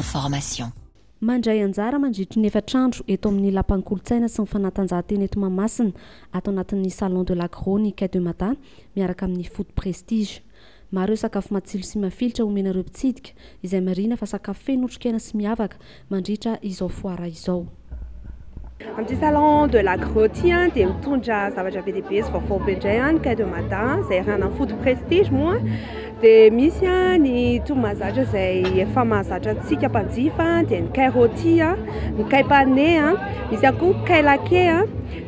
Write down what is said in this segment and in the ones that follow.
information. Mandray anjara mandritry ny efatrandro eto amin'ny lapany kolon-tsaina sy ny fanatanjahan-tena eto Mahamasina ato anatin'ny Salon de l'Agro ny Cailles de Mada miaraka amin'ny food prestige. Maro ireo sakafo matsiro sy mafilotra omena ireo mpitsidika izay marihina fa sakafo feno, otrik'aina sy miavaka mandritra izao foara izao. Amin'ny Salon de l'Agro dia mitondra zavatra be dia be sy vaovao bendray ny Cailles de Mada izay rahana food prestige moa. Dia misy ny tomazatra izay efa mahazatra antsika mpanjifa dia ny caille rôti, ny caille pané, misy koa ny caille laqué,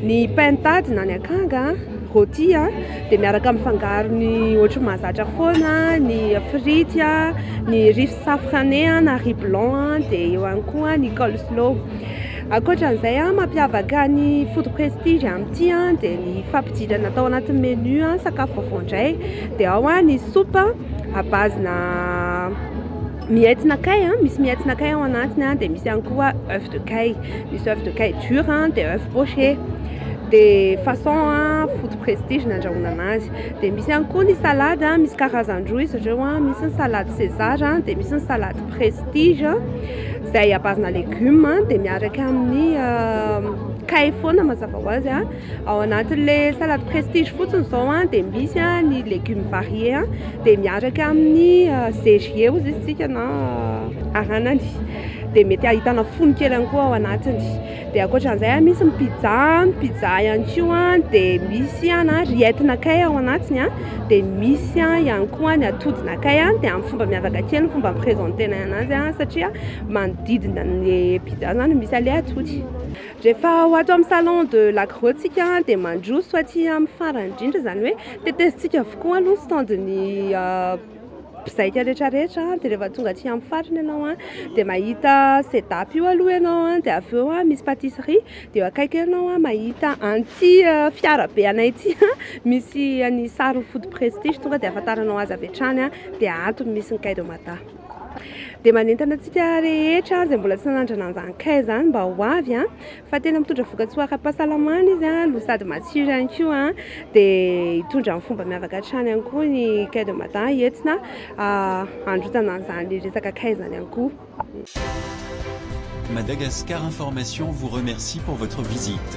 ny pentade na ny akanga rôti dia miaraka amin'ny fangarony ohatry mahazatra foana, ny frity, ny riz safrané na riz blanc dia eo ihany koa ny coleslaw. Ankoatran'izay mampiavaka ny food prestige amin'ity dia ny fampidira natao anatin'ny menu sakafo vaovao indray dia ao ny soupe à base-na mihetina caille, misy mihetina caille ao anatiny dia misy ihany koa œuf de caille, misy œuf de caille dur dia œuf poché. Dia façon food prestige nandrahoana anazy dia misy ihany koa ny salade, misy karazan-droa izy ireo misy ny salade César dia misy ny salade prestige izay à base-na légumes dia miaraka amin'ny caille foana mazava ho azy ao anatin'ilay salade prestige fotsiny izao dia misy ny légumes variés dia miaraka amin'ny zégier ozy isika na aranany dia mety ahitana fony kely ihany koa ao anatiny. Dia ankoatran'izay misy ny pizza ihany koa dia misy rietina caille ao anatiny dia misy ihany koa ny atodina caille dia amin'ny fomba miavaka kely ny fomba miprésentena anazy satria manodidina ny pizza zany misy ilay atody. Rehefa ho ato amin'ny salon de l'Agro tsika dia mandroso aty amin'ny farany indrindra zany hoe tetezitsika avokoa aloha standny mpizaika rehetrarehetra dia rehefa tonga aty amin'ny farany ianao dia mahita setup io aloha ianao dia avy eo misy patisserie dia akaiky ianao mahita anty fiara be anay ity misy ny sary food prestige tonga dia afantaranao azy avy hatrany dia atony misy ny Cailles de Mada. Dia manentana antsika rehetra izay mbola tsy nanandrana an'izany caille zany mba ho avy fa tena mitondra voka-tsoa ara-pahasalamana izy no sady matsiro ihany koa dia hitondra amin'ny fomba miavaka hatrany ihany koa ny Cailles de Mada entina androtana an'izany resaka caille zany ihany koa. Madagascar Information vous remercie pour votre visite.